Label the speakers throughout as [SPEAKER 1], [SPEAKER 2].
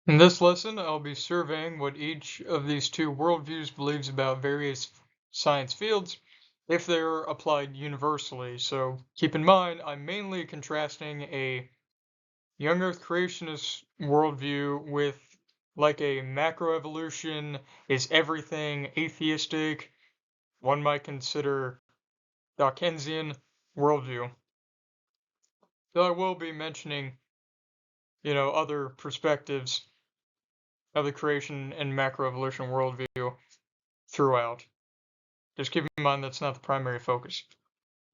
[SPEAKER 1] In this lesson, I'll be surveying what each of these two worldviews believes about various science fields if they're applied universally. So keep in mind, I'm mainly contrasting a young Earth creationist worldview with like a macroevolution is everything atheistic, one might consider Dawkinsian worldview. Though I will be mentioning, other perspectives of the creation and macroevolution worldview throughout. Just keep in mind that's not the primary focus.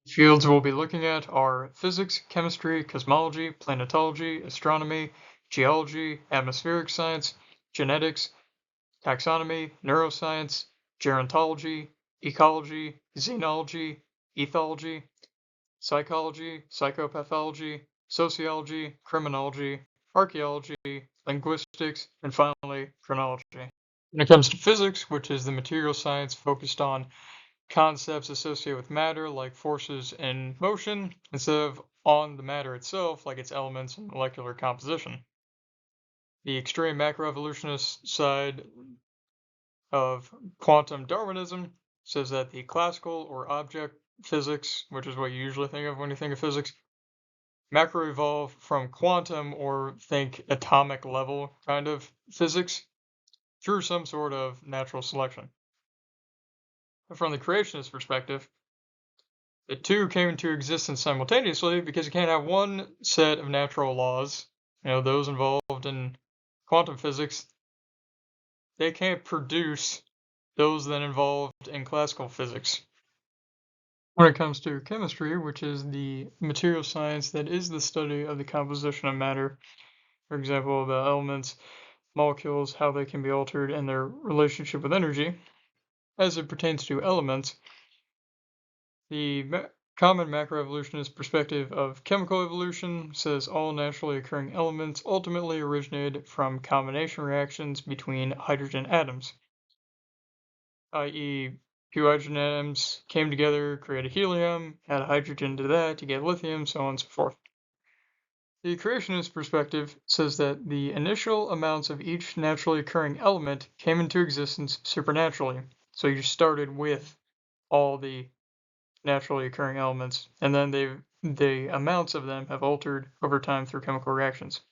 [SPEAKER 1] Fields we'll be looking at are physics, chemistry, cosmology, planetology, astronomy, geology, atmospheric science, genetics, taxonomy, neuroscience, gerontology, ecology, xenology, ethology, psychology, psychopathology, sociology, criminology, archaeology, linguistics, and finally, chronology. When it comes to physics, which is the material science focused on concepts associated with matter like forces and motion, instead of on the matter itself like its elements and molecular composition. The extreme macroevolutionist side of quantum Darwinism says that the classical or object physics, which is what you usually think of when you think of physics, macroevolve from quantum or think atomic level kind of physics through some sort of natural selection. From the creationist perspective, the two came into existence simultaneously because you can't have one set of natural laws, those involved in quantum physics, they can't produce those that involved in classical physics. When it comes to chemistry, which is the material science that is the study of the composition of matter, for example, the elements, molecules, how they can be altered, and their relationship with energy, as it pertains to elements, the common macroevolutionist perspective of chemical evolution says all naturally occurring elements ultimately originated from combination reactions between hydrogen atoms, i.e., two hydrogen atoms came together, created helium, add hydrogen to that to get lithium, so on and so forth. The creationist perspective says that the initial amounts of each naturally occurring element came into existence supernaturally. So you started with all the naturally occurring elements, and then the amounts of them have altered over time through chemical reactions.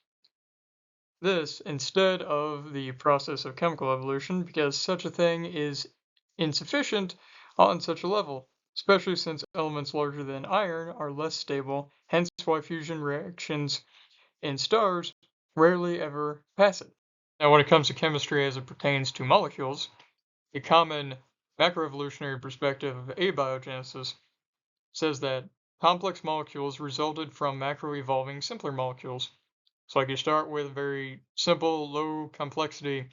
[SPEAKER 1] This instead of the process of chemical evolution, because such a thing is insufficient on such a level, especially since elements larger than iron are less stable, hence why fusion reactions in stars rarely ever pass it. Now, when it comes to chemistry as it pertains to molecules, the common macroevolutionary perspective of abiogenesis says that complex molecules resulted from macroevolving simpler molecules. So like you start with very simple, low complexity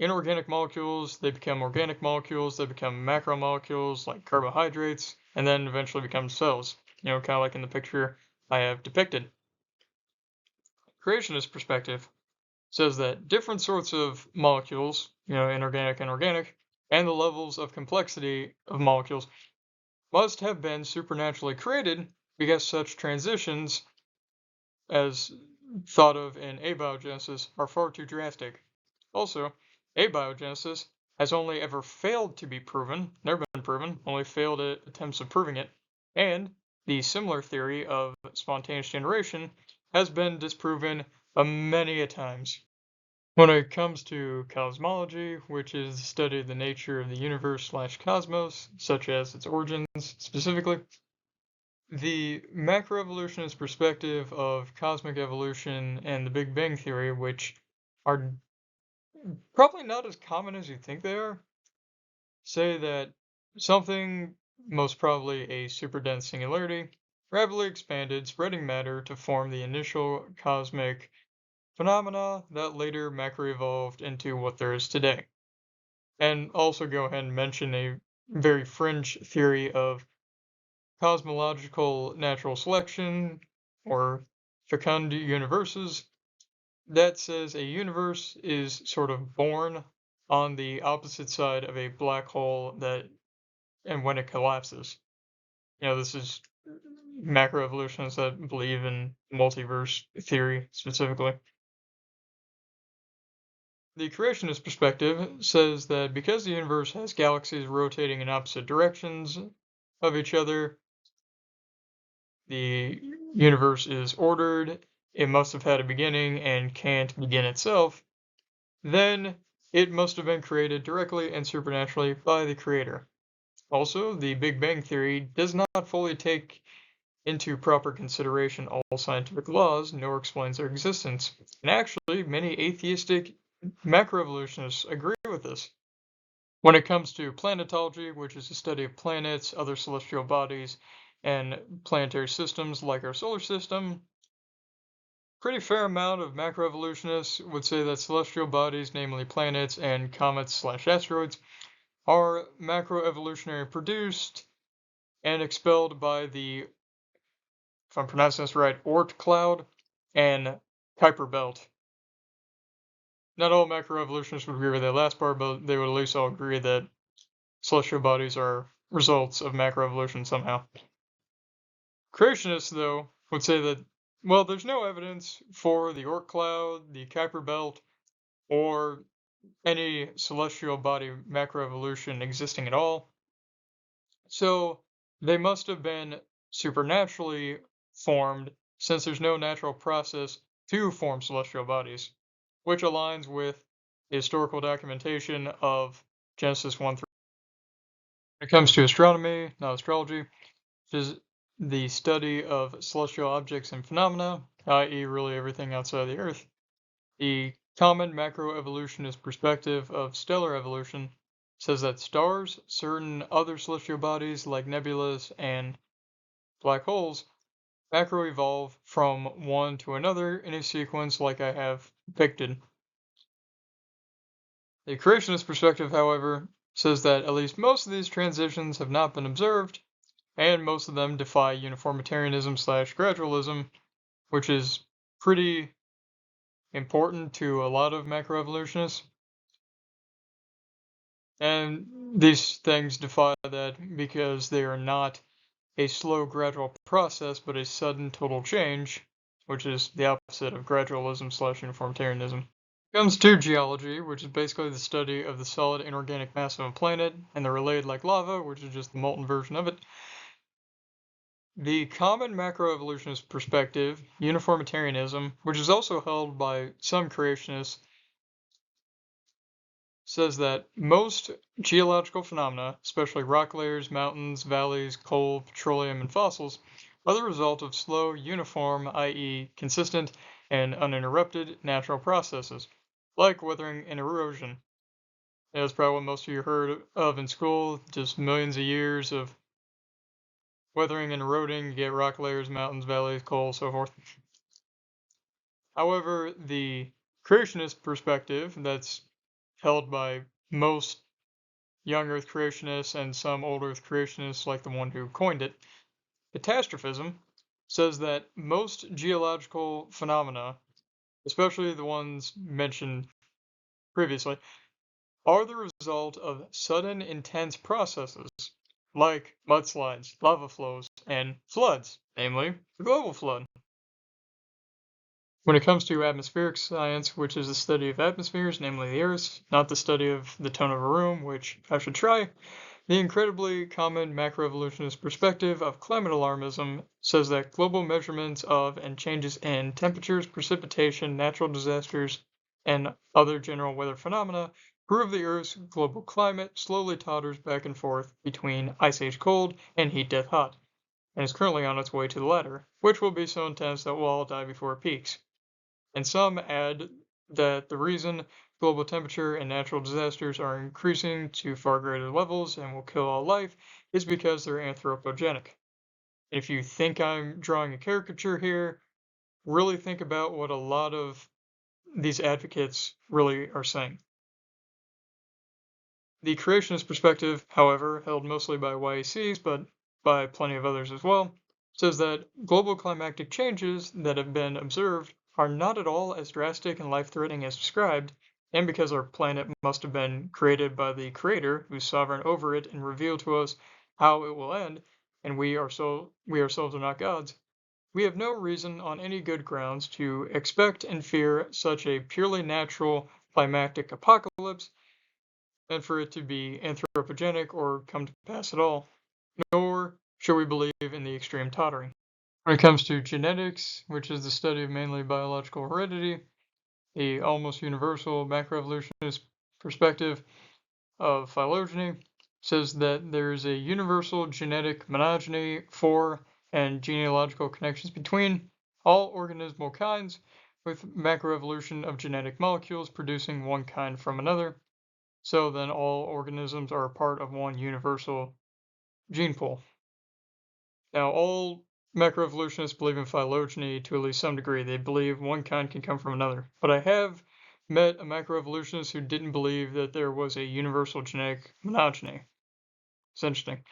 [SPEAKER 1] inorganic molecules, they become organic molecules, they become macromolecules like carbohydrates, and then eventually become cells, kind of like in the picture I have depicted. Creationist perspective says that different sorts of molecules, inorganic and organic, and the levels of complexity of molecules must have been supernaturally created because such transitions, as thought of in abiogenesis, are far too drastic. Also, abiogenesis has only ever failed to be proven, never been proven, only failed at attempts of proving it, and the similar theory of spontaneous generation has been disproven many a times. When it comes to cosmology, which is the study of the nature of the universe/cosmos, such as its origins specifically, the macroevolutionist perspective of cosmic evolution and the Big Bang Theory, which are probably not as common as you think they are, say that something, most probably a superdense singularity, rapidly expanded, spreading matter to form the initial cosmic phenomena that later macroevolved into what there is today. And also go ahead and mention a very fringe theory of cosmological natural selection, or fecund universes, that says a universe is sort of born on the opposite side of a black hole and when it collapses. This is macroevolutionists that believe in multiverse theory specifically. The creationist perspective says that because the universe has galaxies rotating in opposite directions of each other, the universe is ordered, it must have had a beginning and can't begin itself, then it must have been created directly and supernaturally by the creator. Also, the Big Bang Theory does not fully take into proper consideration all scientific laws, nor explains their existence. And actually, many atheistic macroevolutionists agree with this. When it comes to planetology, which is the study of planets, other celestial bodies, and planetary systems like our solar system, pretty fair amount of macroevolutionists would say that celestial bodies, namely planets and comets/asteroids, are macroevolutionary produced and expelled by the, if I'm pronouncing this right, Oort cloud and Kuiper belt. Not all macroevolutionists would agree with that last part, but they would at least all agree that celestial bodies are results of macroevolution somehow. Creationists, though, would say that, well, there's no evidence for the Oort cloud, the Kuiper belt, or any celestial body macroevolution existing at all. So they must have been supernaturally formed since there's no natural process to form celestial bodies, which aligns with the historical documentation of Genesis 1 through. When it comes to astronomy, not astrology, which is the study of celestial objects and phenomena, i.e., really everything outside of the Earth, the common macroevolutionist perspective of stellar evolution says that stars, certain other celestial bodies like nebulas and black holes, macroevolve from one to another in a sequence like I have depicted. The creationist perspective, however, says that at least most of these transitions have not been observed, and most of them defy uniformitarianism/gradualism, which is pretty important to a lot of macroevolutionists. And these things defy that because they are not a slow, gradual process, but a sudden, total change, which is the opposite of gradualism/uniformitarianism. Comes to geology, which is basically the study of the solid inorganic mass of a planet, and the related like lava, which is just the molten version of it. The common macroevolutionist perspective, uniformitarianism, which is also held by some creationists, says that most geological phenomena, especially rock layers, mountains, valleys, coal, petroleum, and fossils, are the result of slow, uniform, i.e., consistent and uninterrupted natural processes, like weathering and erosion. That's probably what most of you heard of in school, just millions of years of weathering and eroding, you get rock layers, mountains, valleys, coal, so forth. However, the creationist perspective that's held by most young Earth creationists and some old Earth creationists, like the one who coined it, catastrophism, says that most geological phenomena, especially the ones mentioned previously, are the result of sudden, intense processes like mudslides, lava flows, and floods, namely the global flood. When it comes to atmospheric science, which is the study of atmospheres, namely the Earth, not the study of the tone of a room, which I should try, the incredibly common macroevolutionist perspective of climate alarmism says that global measurements of and changes in temperatures, precipitation, natural disasters, and other general weather phenomena prove the Earth's global climate slowly totters back and forth between ice age cold and heat death hot, and is currently on its way to the latter, which will be so intense that we'll all die before it peaks. And some add that the reason global temperature and natural disasters are increasing to far greater levels and will kill all life is because they're anthropogenic. If you think I'm drawing a caricature here, really think about what a lot of these advocates really are saying. The creationist perspective, however, held mostly by YACs, but by plenty of others as well, says that global climatic changes that have been observed are not at all as drastic and life-threatening as described, and because our planet must have been created by the Creator, who's sovereign over it and revealed to us how it will end, and we ourselves are not gods, we have no reason on any good grounds to expect and fear such a purely natural climactic apocalypse, and for it to be anthropogenic or come to pass at all, nor should we believe in the extreme tottering. When it comes to genetics, which is the study of mainly biological heredity, the almost universal macroevolutionist perspective of phylogeny says that there is a universal genetic monogeny for and genealogical connections between all organismal kinds, with macroevolution of genetic molecules producing one kind from another. So then all organisms are a part of one universal gene pool. Now, all macroevolutionists believe in phylogeny to at least some degree. They believe one kind can come from another. But I have met a macroevolutionist who didn't believe that there was a universal genetic monogeny. It's interesting.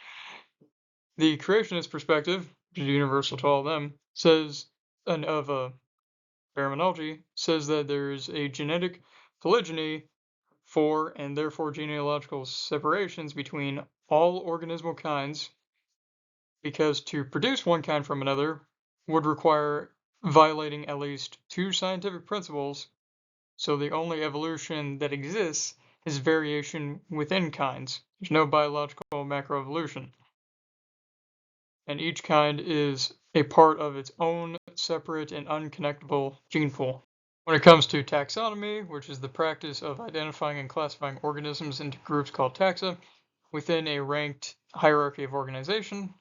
[SPEAKER 1] The creationist perspective, which is universal to all of them, says, and of phenomenology, says that there's a genetic polygyny for and therefore genealogical separations between all organismal kinds, because to produce one kind from another would require violating at least two scientific principles, so the only evolution that exists is variation within kinds. There's no biological macroevolution. And each kind is a part of its own separate and unconnectable gene pool. When it comes to taxonomy, which is the practice of identifying and classifying organisms into groups called taxa within a ranked hierarchy of organization,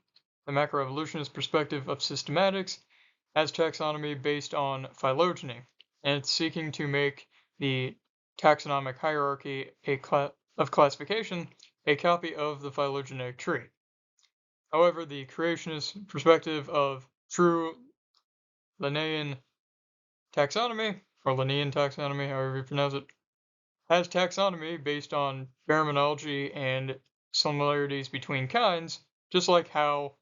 [SPEAKER 1] the macroevolutionist perspective of systematics has taxonomy based on phylogeny, and it's seeking to make the taxonomic hierarchy of classification a copy of the phylogenetic tree. However, the creationist perspective of true Linnaean taxonomy, or Linnaean taxonomy, however you pronounce it, has taxonomy based on phenomenology and similarities between kinds, just like how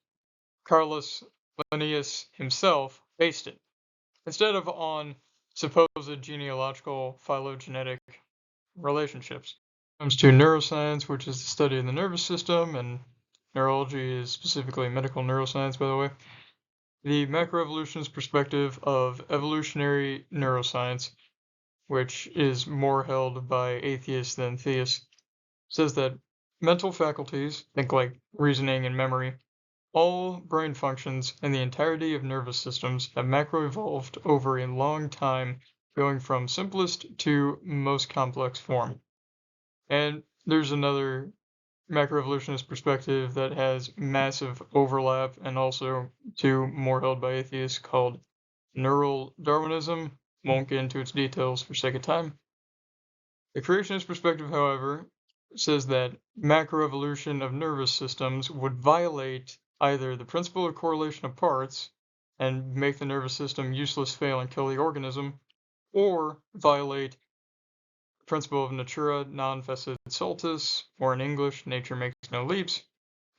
[SPEAKER 1] Carolus Linnaeus himself based it, instead of on supposed genealogical phylogenetic relationships. When it comes to neuroscience, which is the study of the nervous system, and neurology is specifically medical neuroscience, by the way, the macroevolutionist perspective of evolutionary neuroscience, which is more held by atheists than theists, says that mental faculties, think like reasoning and memory, all brain functions and the entirety of nervous systems have macroevolved over a long time, going from simplest to most complex form. And there's another macroevolutionist perspective that has massive overlap and also two more held by atheists called neural Darwinism. Won't get into its details for sake of time. The creationist perspective, however, says that macroevolution of nervous systems would violate either the principle of correlation of parts and make the nervous system useless, fail, and kill the organism, or violate the principle of natura non facit saltus, or in English, nature makes no leaps.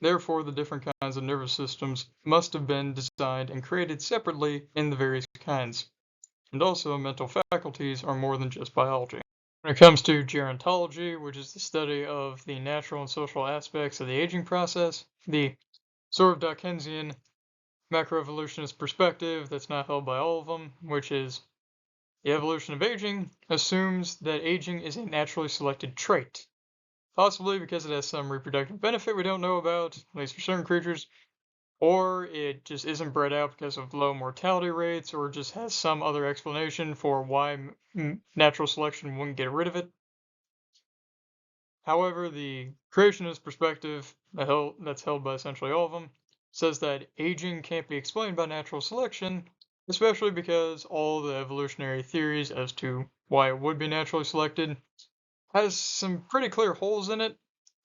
[SPEAKER 1] Therefore, the different kinds of nervous systems must have been designed and created separately in the various kinds. And also, mental faculties are more than just biology. When it comes to gerontology, which is the study of the natural and social aspects of the aging process, the sort of Dawkinsian macroevolutionist perspective that's not held by all of them, which is the evolution of aging, assumes that aging is a naturally selected trait, possibly because it has some reproductive benefit we don't know about, at least for certain creatures, or it just isn't bred out because of low mortality rates, or just has some other explanation for why natural selection wouldn't get rid of it. However, the creationist perspective that's held by essentially all of them says that aging can't be explained by natural selection, especially because all the evolutionary theories as to why it would be naturally selected has some pretty clear holes in it.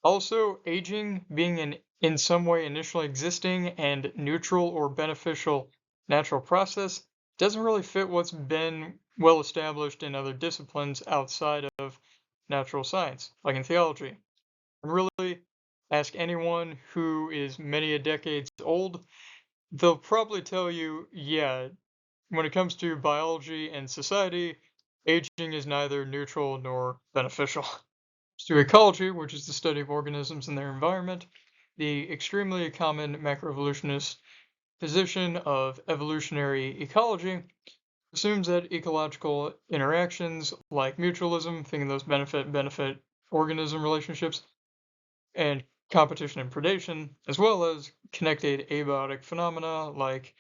[SPEAKER 1] Also, aging being an in some way initially existing and neutral or beneficial natural process doesn't really fit what's been well established in other disciplines outside of natural science, like in theology. And really, ask anyone who is many a decades old, they'll probably tell you, yeah, when it comes to biology and society, aging is neither neutral nor beneficial. To ecology, which is the study of organisms and their environment, the extremely common macroevolutionist position of evolutionary ecology assumes that ecological interactions like mutualism, thinking those benefit organism relationships, and competition and predation, as well as connected abiotic phenomena like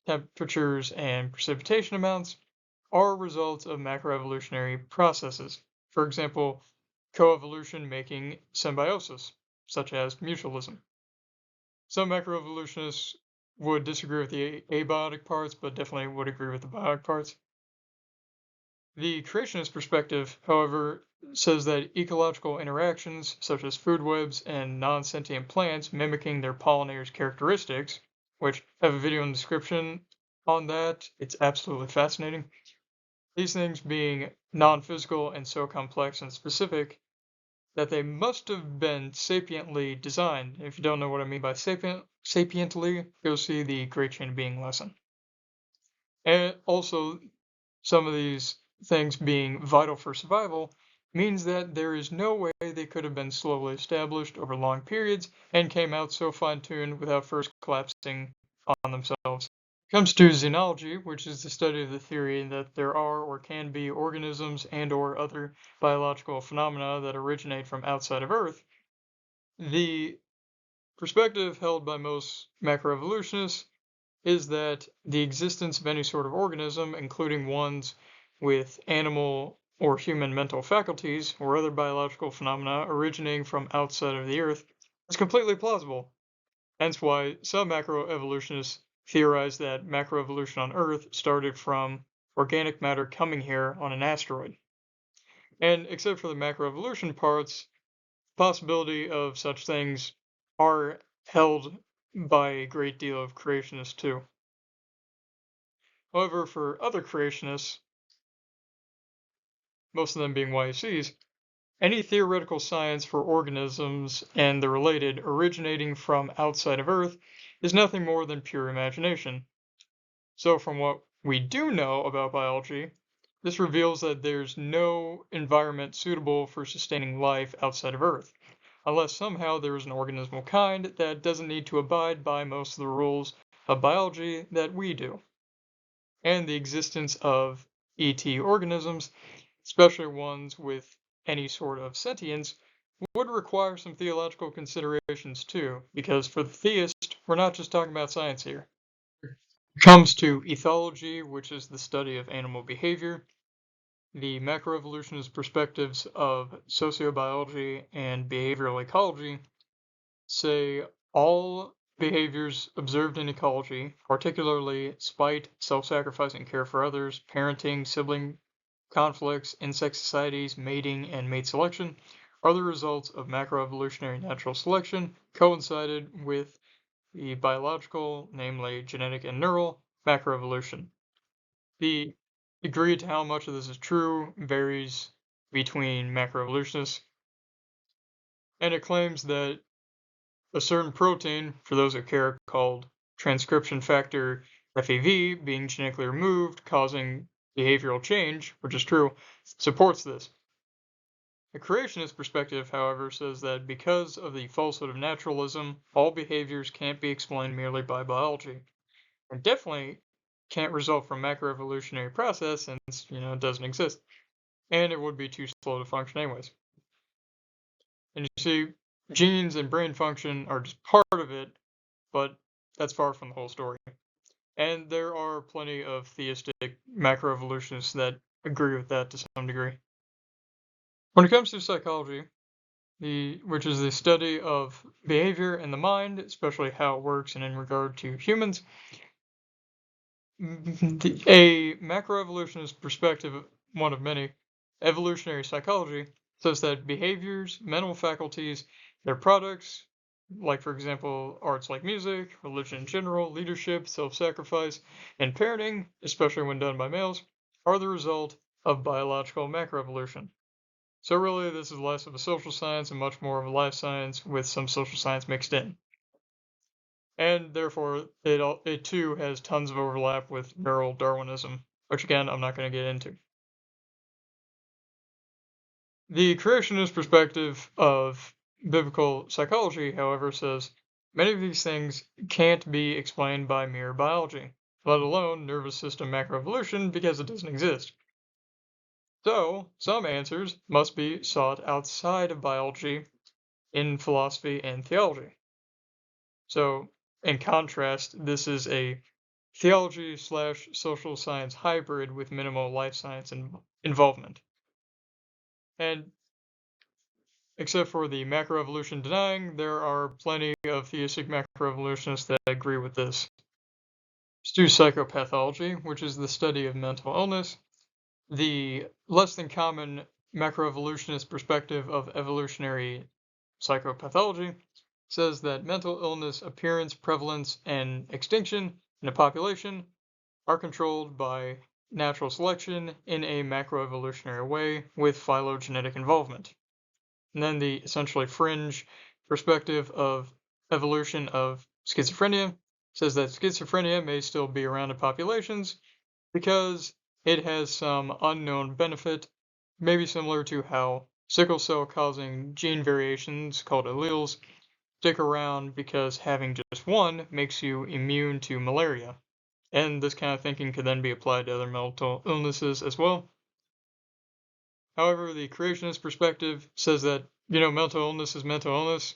[SPEAKER 1] temperatures and precipitation amounts, are results of macroevolutionary processes. For example, coevolution making symbiosis, such as mutualism. Some macroevolutionists would disagree with the abiotic parts, but definitely would agree with the biotic parts. The creationist perspective, however, says that ecological interactions, such as food webs and non-sentient plants mimicking their pollinators' characteristics, which I have a video in the description on that. It's absolutely fascinating. These things being non-physical and so complex and specific that they must have been sapiently designed. If you don't know what I mean by sapiently, go see the Great Chain of Being lesson. And also, some of these things being vital for survival means that there is no way they could have been slowly established over long periods and came out so fine-tuned without first collapsing on themselves. It comes to xenology, which is the study of the theory that there are or can be organisms and or other biological phenomena that originate from outside of Earth. The perspective held by most macroevolutionists is that the existence of any sort of organism, including ones with animal or human mental faculties or other biological phenomena originating from outside of the Earth, is completely plausible. Hence why some macroevolutionists theorize that macroevolution on Earth started from organic matter coming here on an asteroid. And except for the macroevolution parts, possibility of such things are held by a great deal of creationists too. However, for other creationists, most of them being YCs, any theoretical science for organisms and the related originating from outside of Earth is nothing more than pure imagination. So from what we do know about biology, this reveals that there's no environment suitable for sustaining life outside of Earth, unless somehow there is an organismal kind that doesn't need to abide by most of the rules of biology that we do. And the existence of ET organisms, especially ones with any sort of sentience, would require some theological considerations too, because for the theist, we're not just talking about science here. It comes to ethology, which is the study of animal behavior, the macroevolutionist perspectives of sociobiology and behavioral ecology say all behaviors observed in ecology, particularly spite, self-sacrificing care for others, parenting, sibling conflicts, insect societies, mating, and mate selection, are the results of macroevolutionary natural selection coincided with the biological, namely genetic and neural, macroevolution. The degree to how much of this is true varies between macroevolutionists, and it claims that a certain protein, for those who care, called transcription factor FAV, being genetically removed, causing behavioral change, which is true, supports this. The creationist perspective, however, says that because of the falsehood of naturalism, all behaviors can't be explained merely by biology, and definitely can't result from macroevolutionary process since, it doesn't exist, and it would be too slow to function anyways. And you see, genes and brain function are just part of it, but that's far from the whole story. And there are plenty of theistic macroevolutionists that agree with that to some degree. When it comes to psychology, which is the study of behavior and the mind, especially how it works and in regard to humans, a macroevolutionist perspective, one of many, evolutionary psychology, says that behaviors, mental faculties, their products, like for example, arts like music, religion in general, leadership, self-sacrifice, and parenting, especially when done by males, are the result of biological macroevolution. So really, this is less of a social science and much more of a life science with some social science mixed in. And therefore, it too has tons of overlap with neural Darwinism, which again, I'm not going to get into. The creationist perspective of biblical psychology, however, says many of these things can't be explained by mere biology. let alone nervous system macroevolution, because it doesn't exist. So, some answers must be sought outside of biology in philosophy and theology. So, in contrast, this is a theology slash social science hybrid with minimal life science involvement. And except for the macroevolution denying, there are plenty of theistic macroevolutionists that agree with this. Let's do psychopathology, which is the study of mental illness. The less than common macroevolutionist perspective of evolutionary psychopathology says that mental illness appearance, prevalence, and extinction in a population are controlled by natural selection in a macroevolutionary way with phylogenetic involvement. And then the essentially fringe perspective of evolution of schizophrenia says that schizophrenia may still be around in populations because it has some unknown benefit, maybe similar to how sickle cell causing gene variations called alleles stick around because having just one makes you immune to malaria. And this kind of thinking could then be applied to other mental illnesses as well. However, the creationist perspective says that, mental illness is mental illness,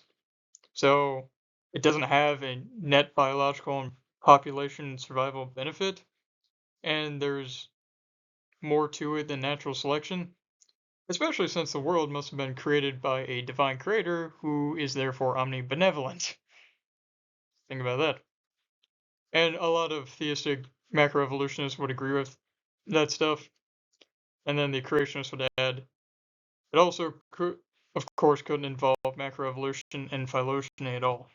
[SPEAKER 1] so it doesn't have a net biological and population survival benefit, and there's more to it than natural selection, especially since the world must have been created by a divine creator who is therefore omnibenevolent. Think about that. And a lot of theistic macroevolutionists would agree with that stuff, and then the creationists would add, it also, of course, couldn't involve macroevolution and phylogeny at all.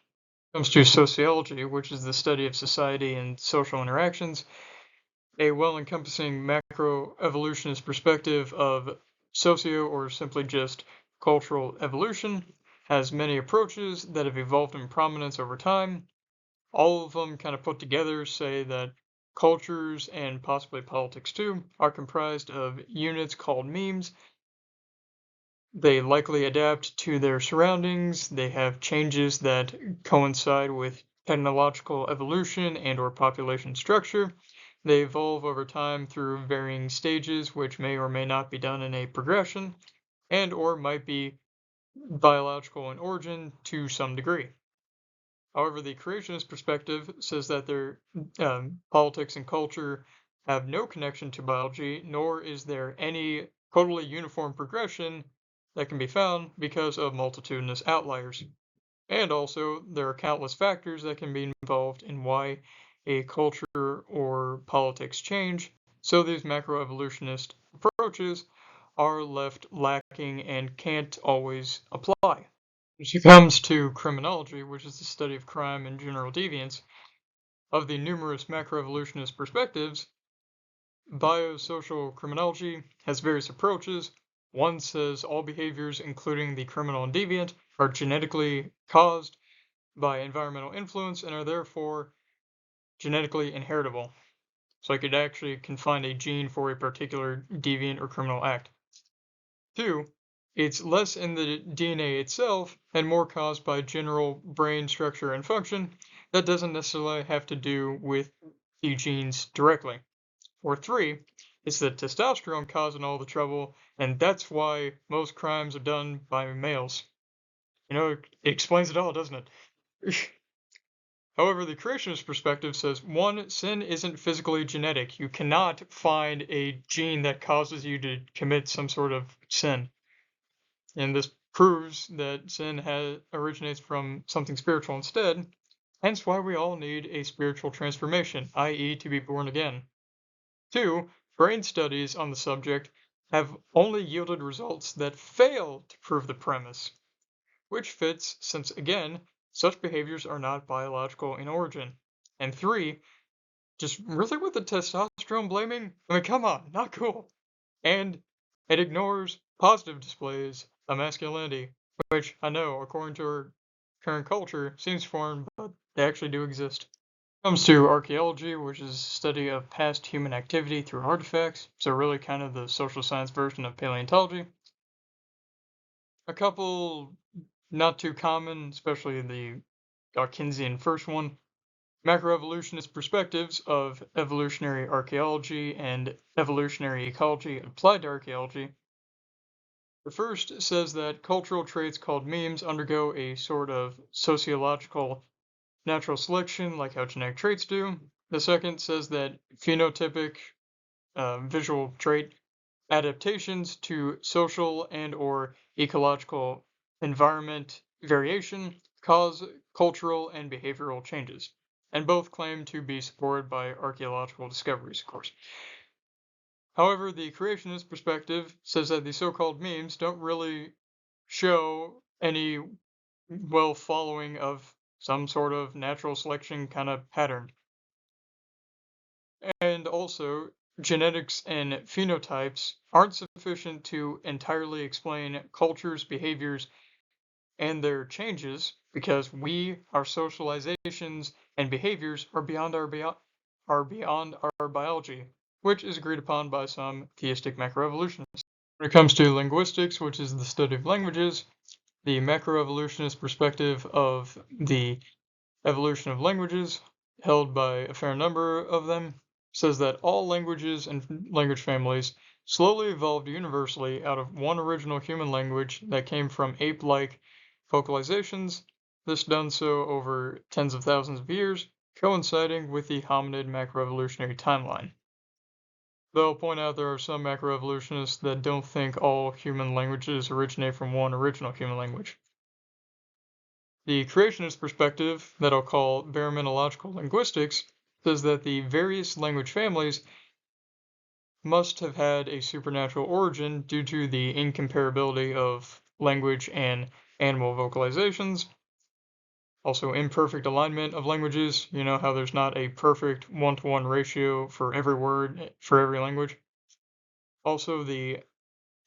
[SPEAKER 1] When it comes to sociology, which is the study of society and social interactions, a well-encompassing macroevolutionist perspective of socio or simply just cultural evolution has many approaches that have evolved in prominence over time. All of them kind of put together say that cultures, and possibly politics too, are comprised of units called memes. They likely adapt to their surroundings. They have changes that coincide with technological evolution and or population structure. They evolve over time through varying stages, which may or may not be done in a progression, and or might be biological in origin to some degree. However, the creationist perspective says that their politics and culture have no connection to biology, nor is there any totally uniform progression that can be found because of multitudinous outliers. And also, there are countless factors that can be involved in why a culture or politics change, so these macroevolutionist approaches are left lacking and can't always apply. When it comes to criminology, which is the study of crime and general deviance, of the numerous macroevolutionist perspectives, biosocial criminology has various approaches. One says all behaviors, including the criminal and deviant, are genetically caused by environmental influence and are therefore genetically inheritable. So I could actually find a gene for a particular deviant or criminal act. 2, it's less in the DNA itself and more caused by general brain structure and function that doesn't necessarily have to do with the genes directly. Or 3, it's the testosterone causing all the trouble, and that's why most crimes are done by males. It explains it all, doesn't it? However, the creationist perspective says, 1, sin isn't physically genetic. You cannot find a gene that causes you to commit some sort of sin. And this proves that sin originates from something spiritual instead, hence why we all need a spiritual transformation, i.e. to be born again. 2, brain studies on the subject have only yielded results that fail to prove the premise, which fits since, again, such behaviors are not biological in origin. And 3, just really with the testosterone blaming? I mean, come on, not cool. And it ignores positive displays of masculinity, which I know, according to our current culture, seems foreign, but they actually do exist. Comes to archaeology, which is a study of past human activity through artifacts, so really kind of the social science version of paleontology. A couple not too common, especially the Dawkinsian first one, Macroevolutionist perspectives of evolutionary archaeology and evolutionary ecology applied to archaeology. The first says that cultural traits called memes undergo a sort of sociological natural selection, like how genetic traits do. The second says that phenotypic visual trait adaptations to social and or ecological environment variation cause cultural and behavioral changes, and both claim to be supported by archaeological discoveries, of course. However, the creationist perspective says that the so-called memes don't really show any well following of some sort of natural selection kind of pattern. And also, genetics and phenotypes aren't sufficient to entirely explain cultures, behaviors, and their changes because our socializations and behaviors are beyond our biology, which is agreed upon by some theistic macroevolutionists. When it comes to linguistics, which is the study of languages, the macroevolutionist perspective of the evolution of languages, held by a fair number of them, says that all languages and language families slowly evolved universally out of one original human language that came from ape-like vocalizations, this done so over tens of thousands of years, coinciding with the hominid macroevolutionary timeline. Though I'll point out there are some macroevolutionists that don't think all human languages originate from one original human language. The creationist perspective, that I'll call baraminological linguistics, says that the various language families must have had a supernatural origin due to the incomparability of language and animal vocalizations. Also, imperfect alignment of languages. You know how there's not a perfect one-to-one ratio for every word for every language. Also, the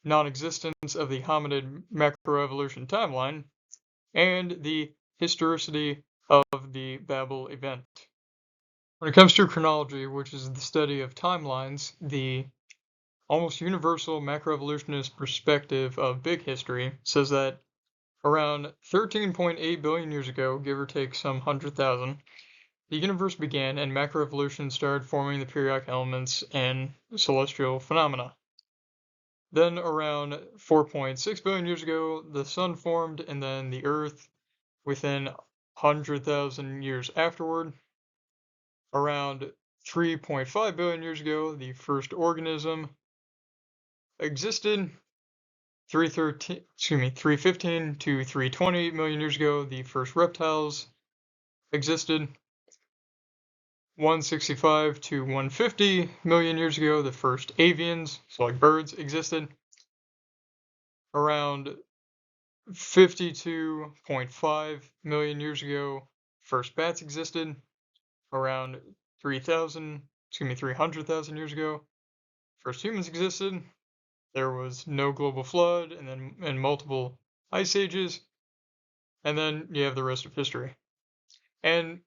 [SPEAKER 1] non-existence of the hominid macroevolution timeline, and the historicity of the Babel event. When it comes to chronology, which is the study of timelines, the almost universal macroevolutionist perspective of big history says that around 13.8 billion years ago, give or take some 100,000, the universe began and macroevolution started forming the periodic elements and celestial phenomena. Then around 4.6 billion years ago, the sun formed, and then the earth within 100,000 years afterward. Around 3.5 billion years ago, the first organism existed. 315 to 320 million years ago, the first reptiles existed. 165 to 150 million years ago, the first avians, so like birds, existed. Around 52.5 million years ago, first bats existed. Around 300,000 years ago, first humans existed. There was no global flood, and multiple ice ages, and then you have the rest of history. And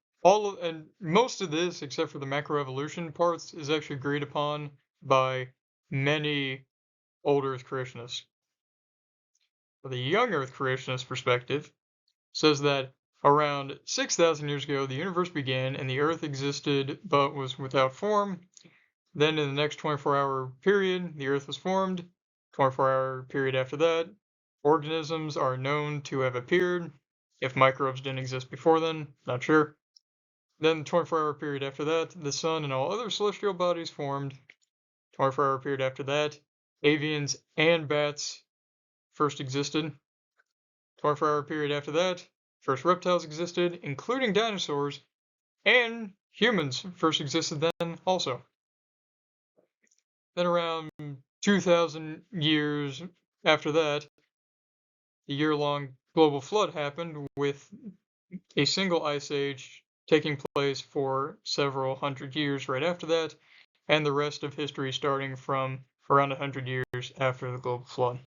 [SPEAKER 1] most of this, except for the macroevolution parts, is actually agreed upon by many old Earth creationists. The young Earth creationist perspective says that around 6,000 years ago, the universe began and the Earth existed but was without form. Then in the next 24-hour period, the Earth was formed. 24-hour period after that, organisms are known to have appeared. If microbes didn't exist before then, not sure. Then the 24-hour period after that, the sun and all other celestial bodies formed. 24-hour period after that, avians and bats first existed. 24-hour period after that, first reptiles existed, including dinosaurs, and humans first existed then also. Then around 2,000 years after that, the year-long global flood happened with a single ice age taking place for several hundred years right after that, and the rest of history starting from around 100 years after the global flood.